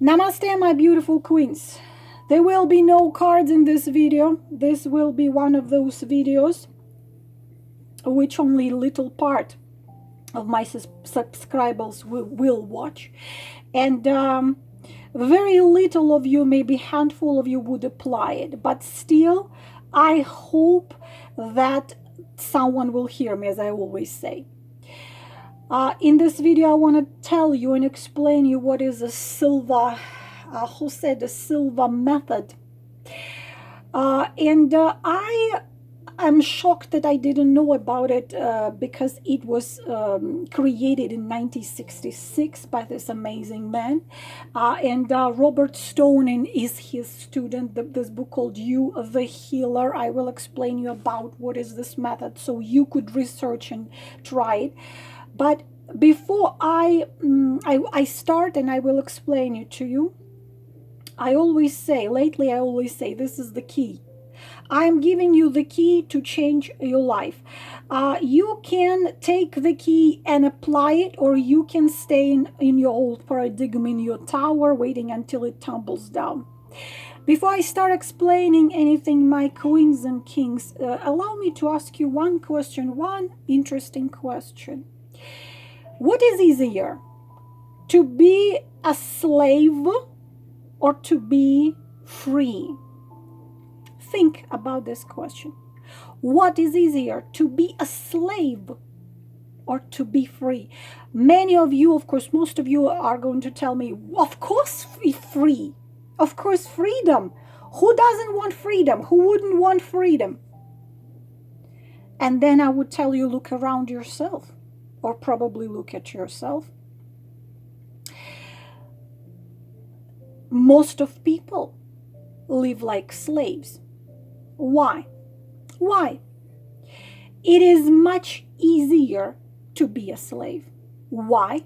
Namaste, my beautiful queens. There will be no cards in this video. This will be one of those videos which only little part of my subscribers will watch. And very little of you, maybe handful of you would apply it. But still, I hope that someone will hear me, as I always say. In this video, I want to tell you and explain you what is a Silva, the Silva method. I am shocked that I didn't know about it because it was created in 1966 by this amazing man. Robert Stone is his student. This book called You the Healer. I will explain you about what is this method so you could research and try it. But before I start and I will explain it to you, lately I always say, this is the key. I'm giving you the key to change your life. You can take the key and apply it, or you can stay in your old paradigm, in your tower, waiting until it tumbles down. Before I start explaining anything, my queens and kings, allow me to ask you one question, one interesting question. What is easier, to be a slave or to be free? Think about this question. What is easier, to be a slave or to be free? Many of you, of course, most of you are going to tell me, of course, free. Of course, freedom. Who doesn't want freedom? Who wouldn't want freedom? And then I would tell you, look around yourself, or probably look at yourself. Most of people live like slaves. Why? Why? It is much easier to be a slave. Why?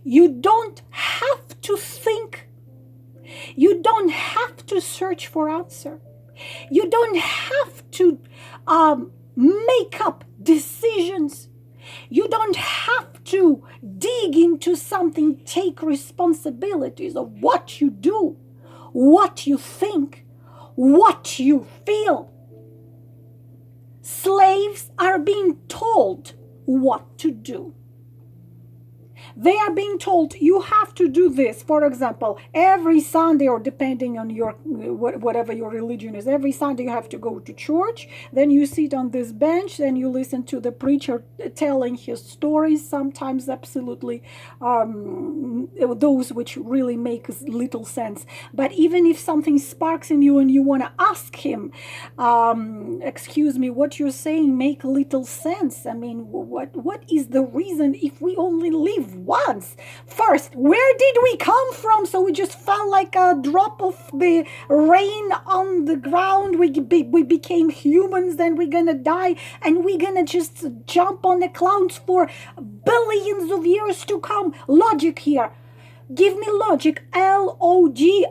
You don't have to think. You don't have to search for answer. You don't have to make up decisions. You don't have to dig into something, take responsibilities of what you do, what you think, what you feel. Slaves are being told what to do. They are being told, you have to do this. For example, every Sunday, or depending on your whatever your religion is, every Sunday you have to go to church. Then you sit on this bench, then you listen to the preacher telling his stories, sometimes absolutely those which really make little sense. But even if something sparks in you and you want to ask him, excuse me, what you're saying make little sense. I mean, what is the reason if we only live once? First, where did we come from? So we just fell like a drop of the rain on the ground. We became humans, then we're gonna die, and we're gonna just jump on the clouds for billions of years to come. Logic here. Give me logic. Logic.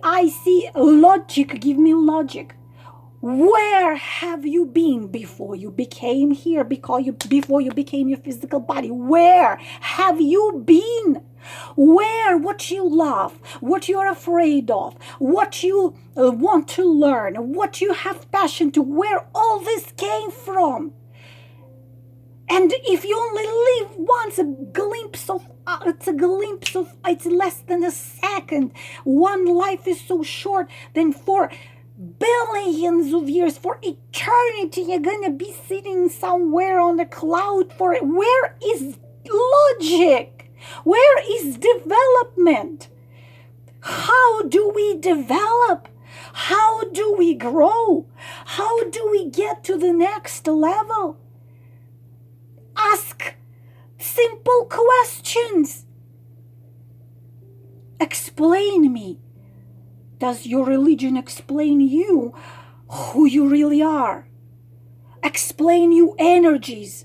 Logic. Give me logic. Where have you been before you became here? Before you became your physical body? Where have you been? Where? What you love, what you're afraid of, what you want to learn, what you have passion to, where all this came from. And if you only live once, it's less than a second. One life is so short, then for billions of years, for eternity, you're gonna be sitting somewhere on a cloud for it. Where is logic? Where is development? How do we develop? How do we grow? How do we get to the next level? Ask simple questions. Explain me. Does your religion explain you who you really are? Explain you energies,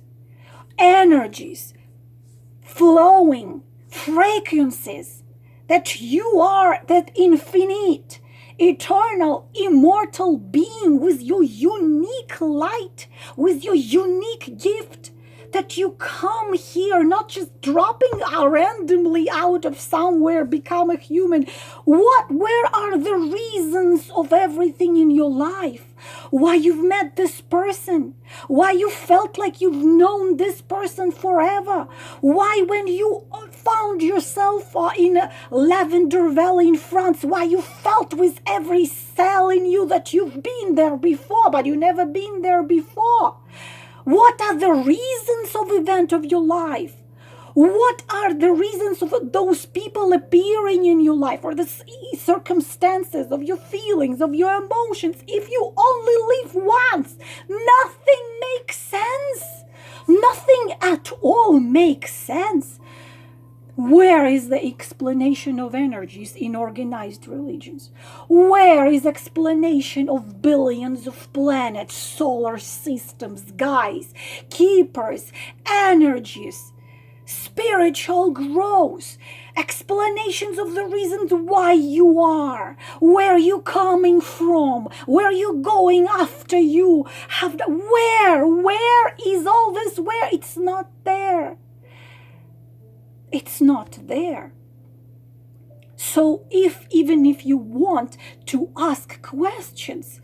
flowing frequencies, that you are that infinite, eternal, immortal being with your unique light, with your unique gift that you come here, not just dropping randomly out of somewhere, become a human. Where are the reasons of everything in your life? Why you've met this person? Why you felt like you've known this person forever? Why when you found yourself in a lavender valley in France, why you felt with every cell in you that you've been there before, but you never been there before? What are the reasons of event of your life? What are the reasons of those people appearing in your life, or the circumstances of your feelings, of your emotions? If you only live once, nothing makes sense. Nothing at all makes sense. Where is the explanation of energies in organized religions? Where is explanation of billions of planets, solar systems, guides, keepers, energies, spiritual growth, explanations of the reasons why you are, where you coming from, where you going after you have where is all this? Where? It's not there. It's not there. So even if you want to ask questions,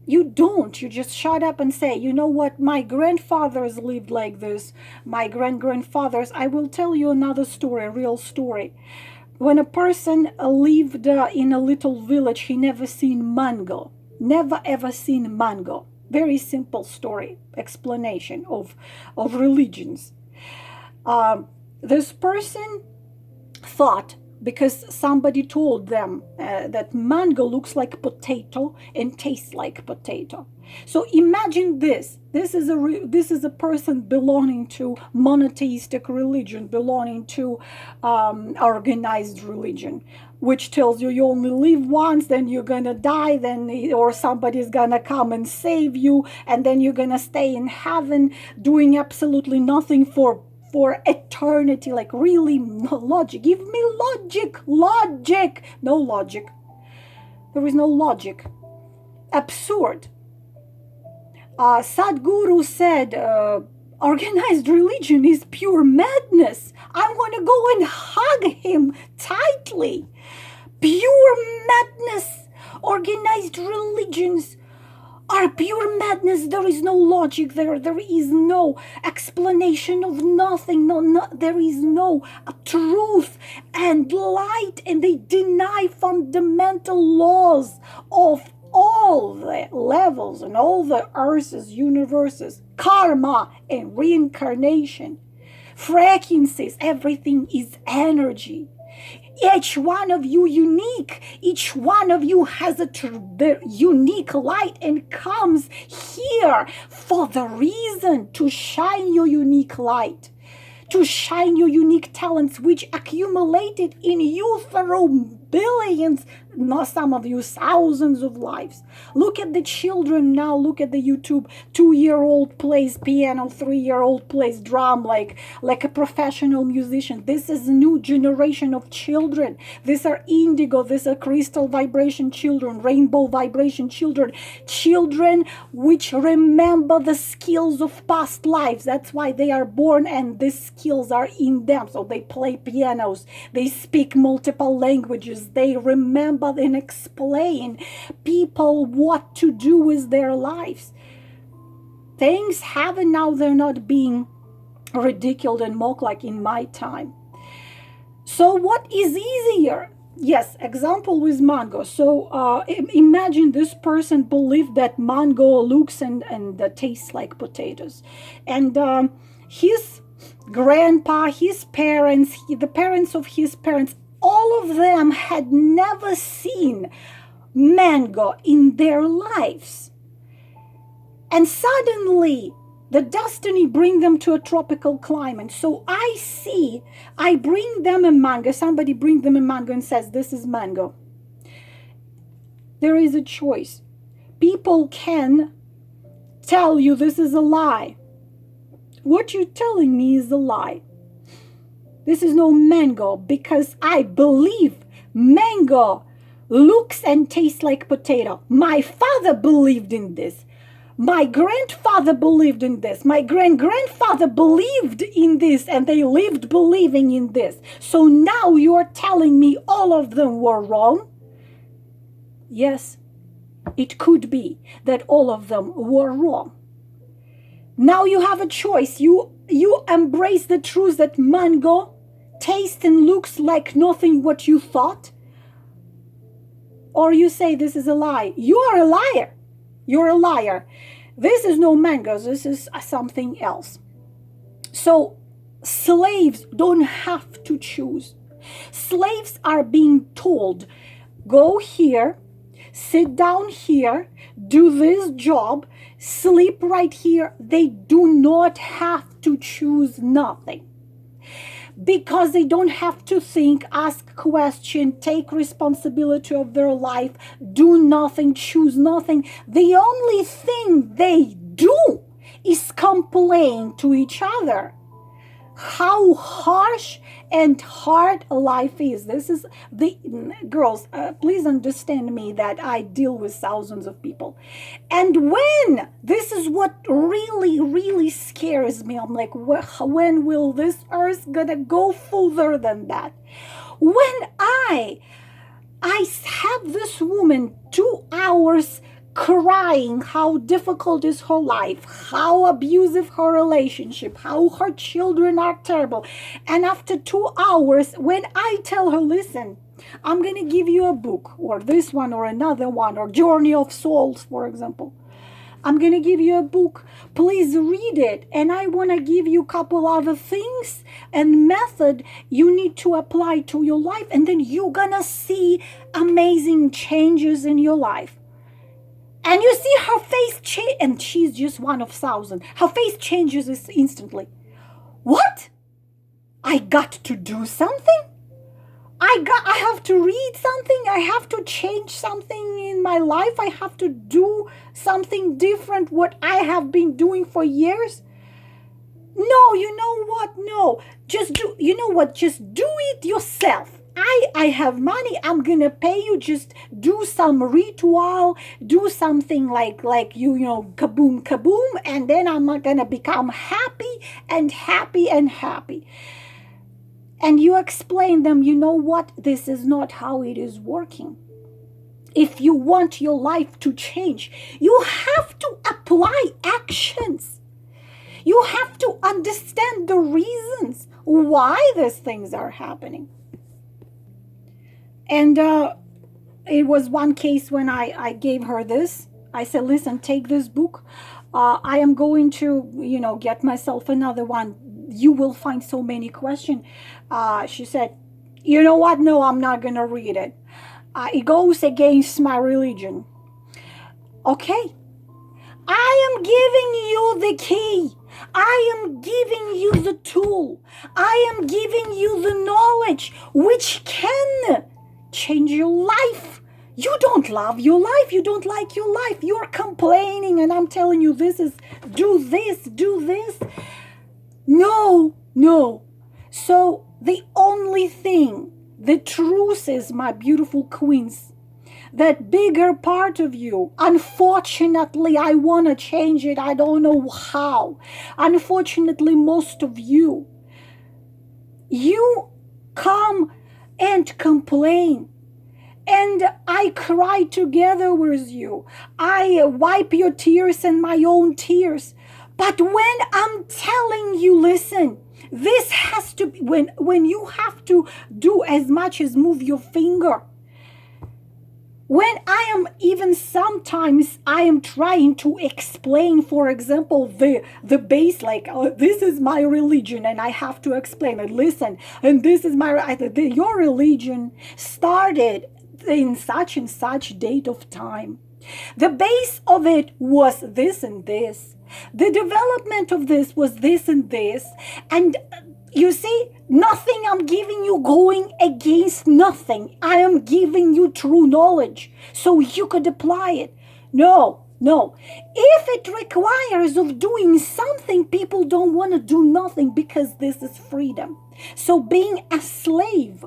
you don't. You just shut up and say, you know what, my grandfathers lived like this, my grandfathers. I will tell you another story, a real story. When a person lived in a little village, he never seen mango. Never ever seen mango. Very simple story, explanation of religions. This person thought, because somebody told them that mango looks like potato and tastes like potato. So imagine this. This is a person belonging to monotheistic religion, belonging to organized religion, which tells you only live once, then you're gonna die, or somebody's gonna come and save you, and then you're gonna stay in heaven doing absolutely nothing for eternity. Like, really, no logic. Give me logic. No logic. There is no logic. Absurd. Sadhguru said, organized religion is pure madness. I'm going to go and hug him tightly. Pure madness. Organized religions are pure madness. There is no logic there. There is no explanation of nothing. There is no truth and light, and they deny fundamental laws of all the levels and all the earths, universes, karma and reincarnation, frequencies. Everything is energy. Each one of you unique. Each one of you has the unique light and comes here for the reason to shine your unique light, to shine your unique talents, which accumulated in you through billions, not some of you, thousands of lives. Look at the children now. Look at the YouTube. 2-year-old plays piano, 3-year-old plays drum like a professional musician. This is a new generation of children. These are indigo, these are crystal vibration children, rainbow vibration children, children which remember the skills of past lives. That's why they are born, and these skills are in them. So they play pianos, they speak multiple languages, they remember and explain people what to do with their lives. Things happen now, they're not being ridiculed and mocked like in my time. So what is easier? Yes, example with mango. So imagine this person believed that mango looks and tastes like potatoes, and his grandpa, his parents, the parents of his parents, all of them had never seen mango in their lives. And suddenly, the destiny bring them to a tropical climate. So I bring them a mango, somebody bring them a mango and says, this is mango. There is a choice. People can tell you this is a lie. What you're telling me is a lie. This is no mango, because I believe mango looks and tastes like potato. My father believed in this. My grandfather believed in this. My grandfather believed in this, and they lived believing in this. So now you're telling me all of them were wrong? Yes, it could be that all of them were wrong. Now you have a choice. You embrace the truth that mango tastes and looks like nothing what you thought, or you say this is a lie. You are a liar. You're a liar. This is no mangoes. This is something else. So slaves don't have to choose. Slaves are being told, go here, sit down here, do this job, sleep right here. They do not have to choose nothing. Because they don't have to think, ask question, take responsibility of their life, do nothing, choose nothing. The only thing they do is complain to each other. How harsh and hard life is. This is the girls, please understand me that I deal with thousands of people. And when, this is what really scares me. I'm like, when will this earth gonna go further than that? When I have this woman 2 hours crying how difficult is her life, how abusive her relationship, how her children are terrible. And after 2 hours, when I tell her, listen, I'm going to give you a book, or this one or another one, or Journey of Souls, for example. I'm going to give you a book. Please read it. And I want to give you a couple other things and method you need to apply to your life. And then you're going to see amazing changes in your life. And you see her face change, and she's just one of 1,000. Her face changes instantly. What? I got to do something? I have to read something? I have to change something in my life? I have to do something different what I have been doing for years? No, you know what? No. Just do, you know what? Just do it yourself. I have money, I'm gonna pay you, just do some ritual, do something like you know, kaboom, kaboom, and then I'm gonna become happy and happy and happy. And you explain them, you know what, this is not how it is working. If you want your life to change, you have to apply actions. You have to understand the reasons why these things are happening. And it was one case when I gave her this. I said, listen, take this book. I am going to, you know, get myself another one. You will find so many questions. She said, you know what? No, I'm not going to read it. It goes against my religion. Okay. I am giving you the key. I am giving you the tool. I am giving you the knowledge which can change your life. You don't love your life. You don't like your life. You're complaining, and I'm telling you, this is, do this, do this. No. So the only thing, the truth is, my beautiful queens, that bigger part of you, unfortunately, I want to change it. I don't know how. Unfortunately, most of you come and complain, and I cry together with you. I wipe your tears and my own tears. But when I'm telling you, listen, this has to be, when you have to do as much as move your finger, when I am even sometimes I am trying to explain, for example, the base, like, oh, this is my religion, and I have to explain it. Listen, and this is your religion started in such and such date of time. The base of it was this and this. The development of this was this and this. And you see, nothing I'm giving you going against nothing. I am giving you true knowledge so you could apply it. No. If it requires of doing something, people don't want to do nothing because this is freedom. So being a slave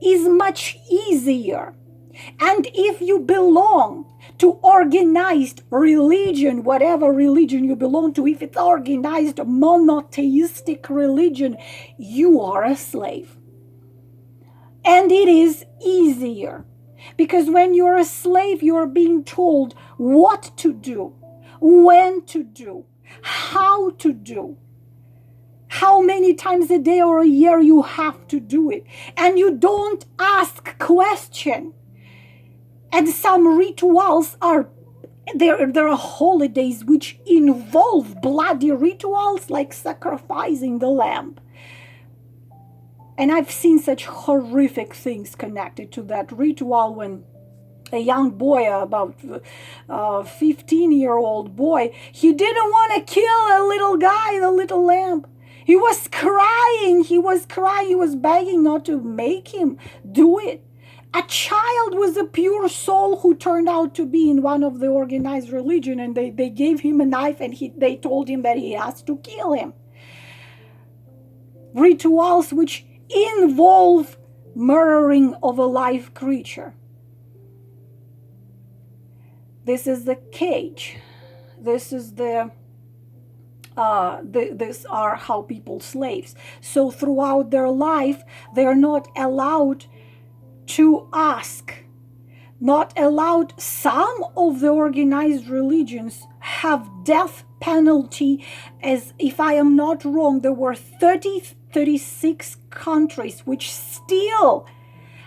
is much easier. And if you belong to organized religion, whatever religion you belong to, if it's organized monotheistic religion, you are a slave. And it is easier. Because when you're a slave, you're being told what to do, when to do, how to do, how many times a day or a year you have to do it. And you don't ask question. And some rituals there are holidays which involve bloody rituals like sacrificing the lamb. And I've seen such horrific things connected to that ritual when a young boy, about 15-year-old boy, he didn't want to kill a little guy, the little lamb. He was crying, he was begging not to make him do it. A child was a pure soul who turned out to be in one of the organized religion, and they gave him a knife and they told him that he has to kill him. Rituals which involve murdering of a live creature. This is the cage. This is these are how people slaves. So throughout their life, they're not allowed to ask, not allowed. Some of the organized religions have death penalty, as if I am not wrong, there were 36 countries which still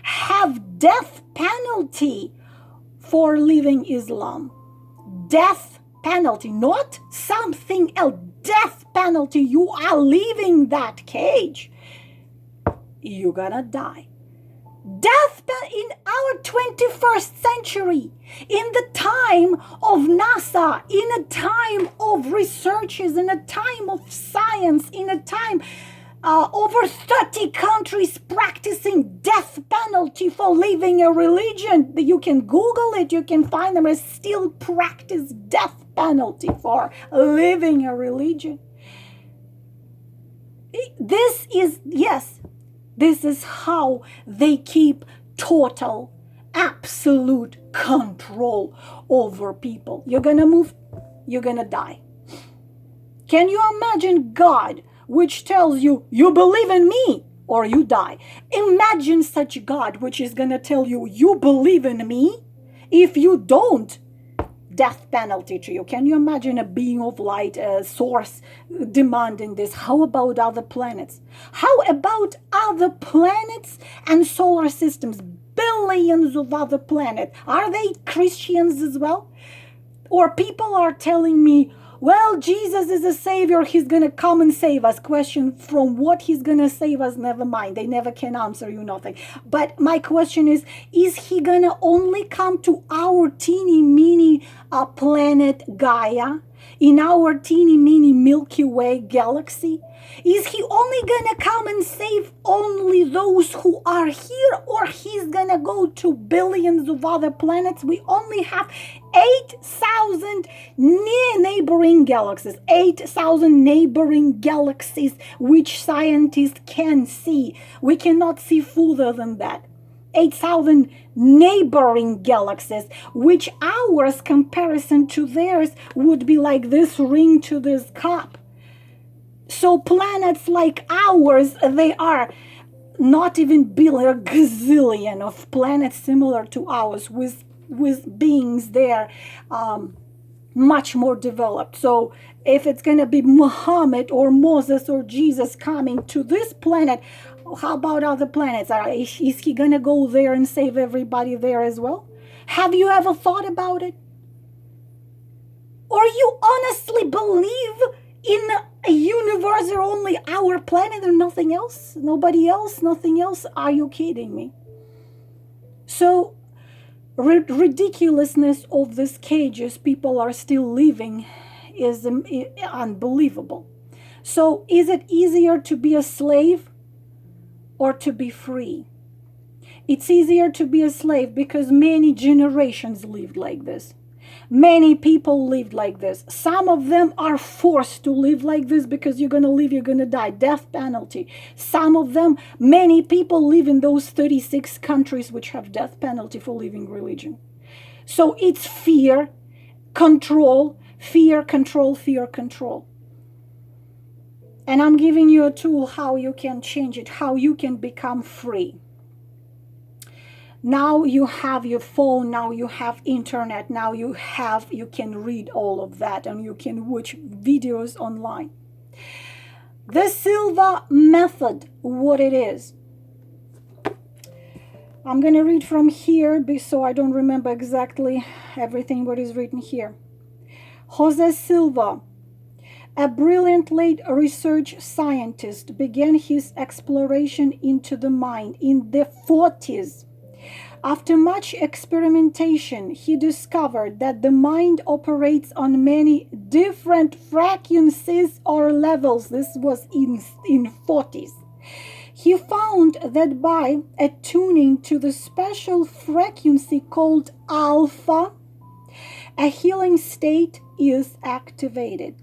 have death penalty for living Islam. Death penalty, not something else. Death penalty. You are leaving that cage, you're gonna die. Death in our 21st century, in the time of NASA, in a time of researches, in a time of science, in a time over 30 countries practicing death penalty for living a religion. You can Google it, you can find them, and still practice death penalty for living a religion. This is how they keep total, absolute control over people. You're gonna move, you're gonna die. Can you imagine God which tells you, you believe in me or you die? Imagine such God which is gonna tell you, you believe in me. If you don't, death penalty to you. Can you imagine a being of light, a source demanding this? How about other planets? How about other planets and solar systems? Billions of other planets. Are they Christians as well? Or people are telling me, well, Jesus is a savior, he's going to come and save us. Question, from what he's going to save us, never mind. They never can answer you nothing. But my question is he going to only come to our teeny mini planet Gaia, in our teeny mini Milky Way galaxy? Is he only going to come and save only those who are here, or he's going to go to billions of other planets? We only have 8,000 neighboring galaxies, 8,000 neighboring galaxies which scientists can see. We cannot see further than that. 8,000 neighboring galaxies, which ours comparison to theirs would be like this ring to this cup. So planets like ours, they are not even billion, gazillion of planets similar to ours, with beings there much more developed. So if it's going to be Muhammad or Moses or Jesus coming to this planet, how about other planets? Is he going to go there and save everybody there as well? Have you ever thought about it? Or you honestly believe in a universe or only our planet and nothing else? Nobody else, nothing else? Are you kidding me? So ridiculousness of these cages people are still living is unbelievable. So is it easier to be a slave or to be free? It's easier to be a slave because many generations lived like this. Many people lived like this. Some of them are forced to live like this because you're going to live, you're going to die. Death penalty. Some of them, many people live in those 36 countries which have death penalty for living religion. So it's fear, control, fear, control, fear, control. And I'm giving you a tool how you can change it, how you can become free. Now you have your phone, now you have internet, now you can read all of that and you can watch videos online. The Silva method, what it is. I'm going to read from here so I don't remember exactly everything what is written here. Jose Silva, a brilliant late research scientist, began his exploration into the mind in the 40s. After much experimentation, he discovered that the mind operates on many different frequencies or levels. This was in 40s. He found that by attuning to the special frequency called alpha, a healing state is activated.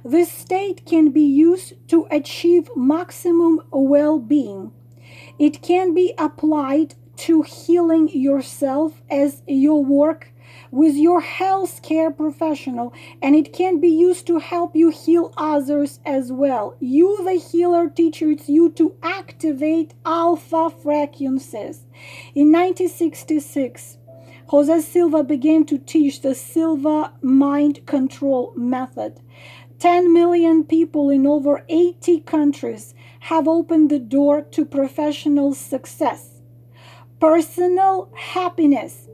This state can be used to achieve maximum well-being. It can be applied to healing yourself as your work with your health care professional, and it can be used to help you heal others as well. You, the healer, teaches you to activate alpha frequencies. In 1966, Jose Silva began to teach the Silva mind control method. 10 million people in over 80 countries have opened the door to professional success, personal happiness,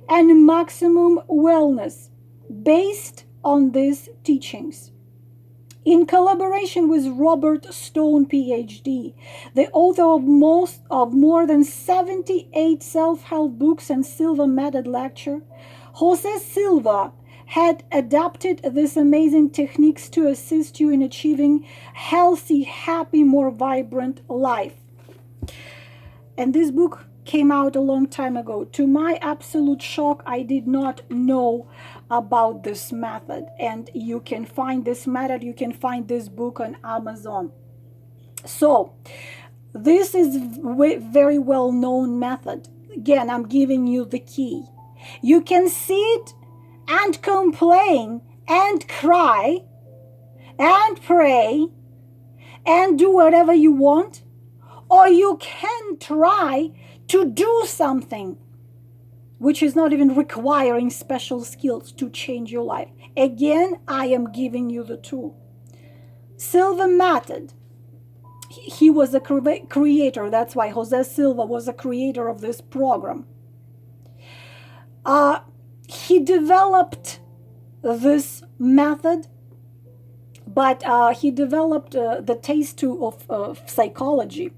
and maximum wellness based on these teachings. In collaboration with Robert Stone, PhD, the author of more than 78 self-help books and Silva Method lecture, Jose Silva had adapted these amazing techniques to assist you in achieving healthy, happy, more vibrant life. And this book came out a long time ago. To my absolute shock, I did not know about this method. And you can find this method, you can find this book on Amazon. So, this is very well-known method. Again, I'm giving you the key. You can sit and complain and cry and pray and do whatever you want, or you can try to do something which is not even requiring special skills to change your life. Again, I am giving you the tool. Silva method. He was a creator. That's why Jose Silva was a creator of this program. He developed this method, but he developed the taste of psychology.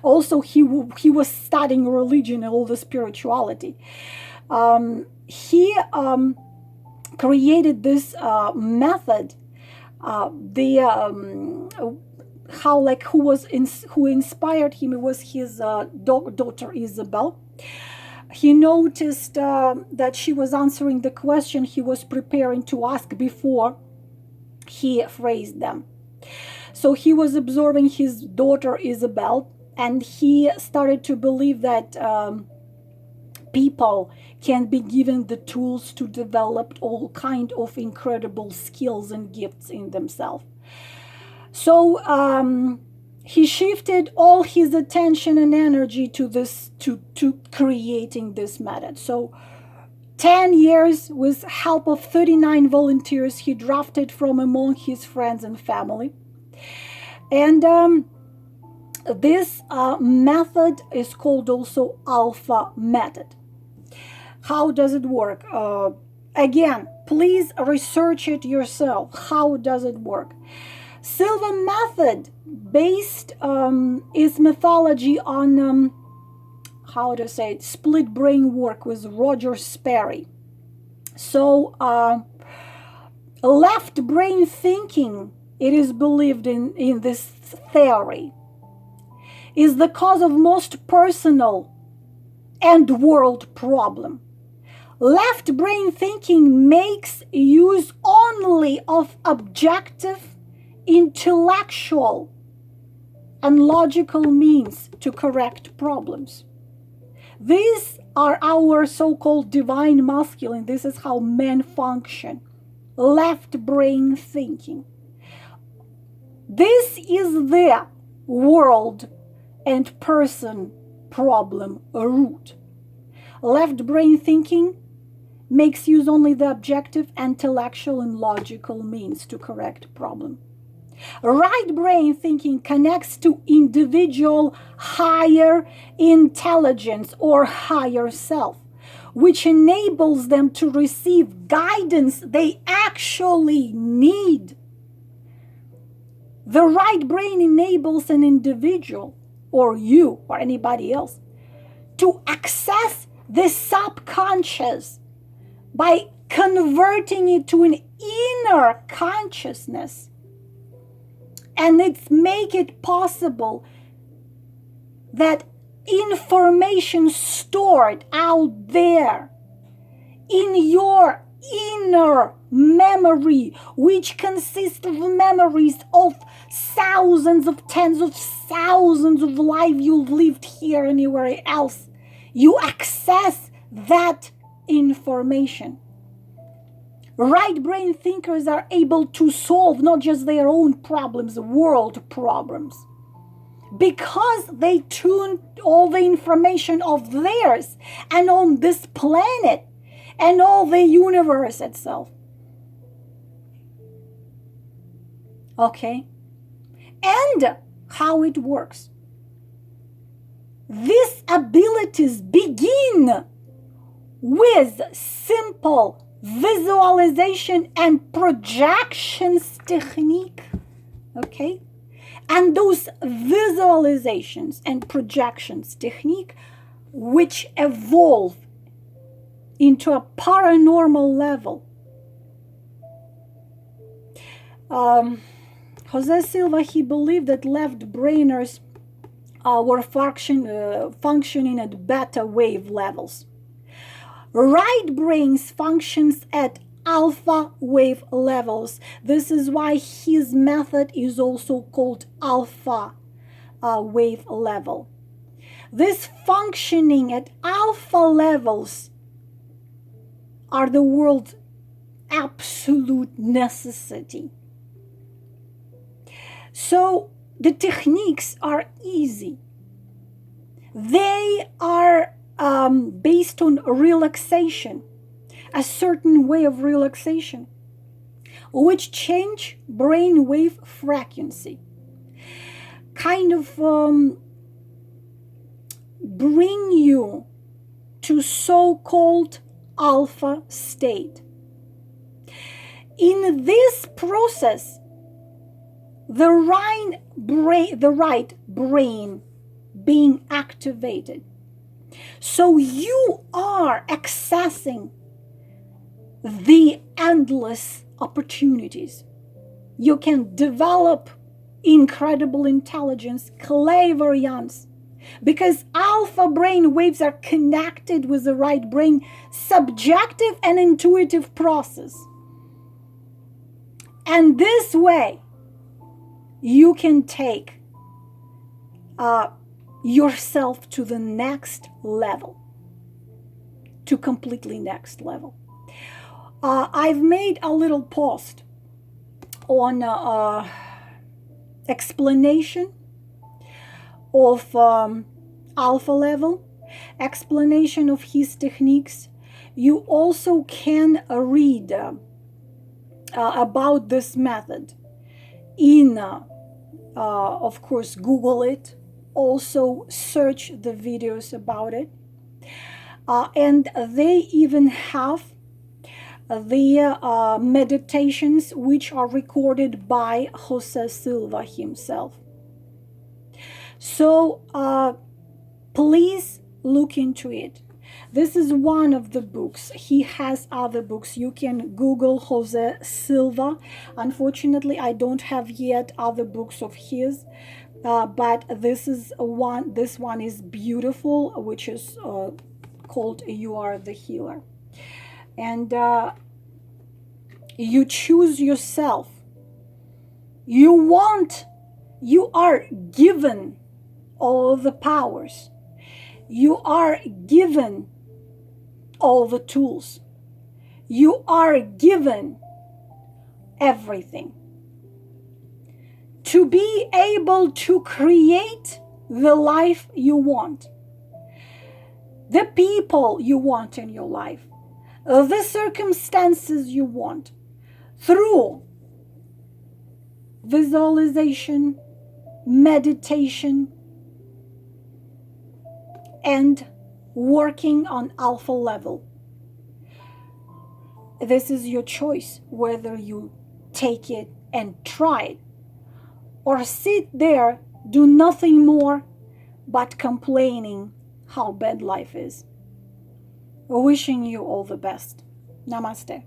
Also, he was studying religion and all the spirituality. He created this method. Who inspired him? It was his daughter Isabel. He noticed that she was answering the question he was preparing to ask before he phrased them. So he was observing his daughter Isabel, and he started to believe that people can be given the tools to develop all kind of incredible skills and gifts in themselves. So he shifted all his attention and energy to this, to creating this method. So 10 years with help of 39 volunteers he drafted from among his friends and family. And this method is called also Alpha method. How does it work? Again, please research it yourself. How does it work? Silva method based is methodology on how to say it, split brain work with Roger Sperry. So left brain thinking, it is believed in this theory, is the cause of most personal and world problem. Left brain thinking makes use only of objective, intellectual, and logical means to correct problems. These are our so-called divine masculine. This is how men function. Left brain thinking. This is the world and person problem root. Left brain thinking makes use only the objective, intellectual, and logical means to correct problem. Right brain thinking connects to individual higher intelligence or higher self, which enables them to receive guidance they actually need. The right brain enables an individual, or you, or anybody else, to access the subconscious by converting it to an inner consciousness. And it's make it possible that information stored out there in your inner memory, which consists of memories of thousands of tens of thousands of lives you've lived here anywhere else, you access that information. Right brain thinkers are able to solve not just their own problems, world problems, because they tune all the information of theirs and on this planet and all the universe itself. Okay? And how it works. These abilities begin with simple visualization and projections technique. Okay? And those visualizations and projections technique, which evolve into a paranormal level. Jose Silva, he believed that left-brainers were functioning at beta wave levels. Right brains functions at alpha wave levels. This is why his method is also called alpha wave level. This functioning at alpha levels are the world's absolute necessity. So the techniques are easy. They are based on relaxation, a certain way of relaxation, which change brain wave frequency, kind of bring you to so-called alpha state. In this process, the right brain being activated. So you are accessing the endless opportunities. You can develop incredible intelligence, clairvoyance, because alpha brain waves are connected with the right brain subjective and intuitive process. And this way, you can take yourself to the next level, to completely next level. I've made a little post on explanation of alpha level, explanation of his techniques. You also can read about this method in, of course, Google it. Also search the videos about it. And they even have the meditations which are recorded by Jose Silva himself. So please look into it. This is one of the books. He has other books. You can Google Jose Silva. Unfortunately, I don't have yet other books of his. But this is one. This one is beautiful, which is called "You Are the Healer." And you choose yourself. You are given all the powers. You are given all the tools. You are given everything to be able to create the life you want, the people you want in your life, the circumstances you want, through visualization, meditation, and working on alpha level. This is your choice, whether you take it and try it, or sit there, do nothing more but complaining how bad life is. Wishing you all the best. Namaste.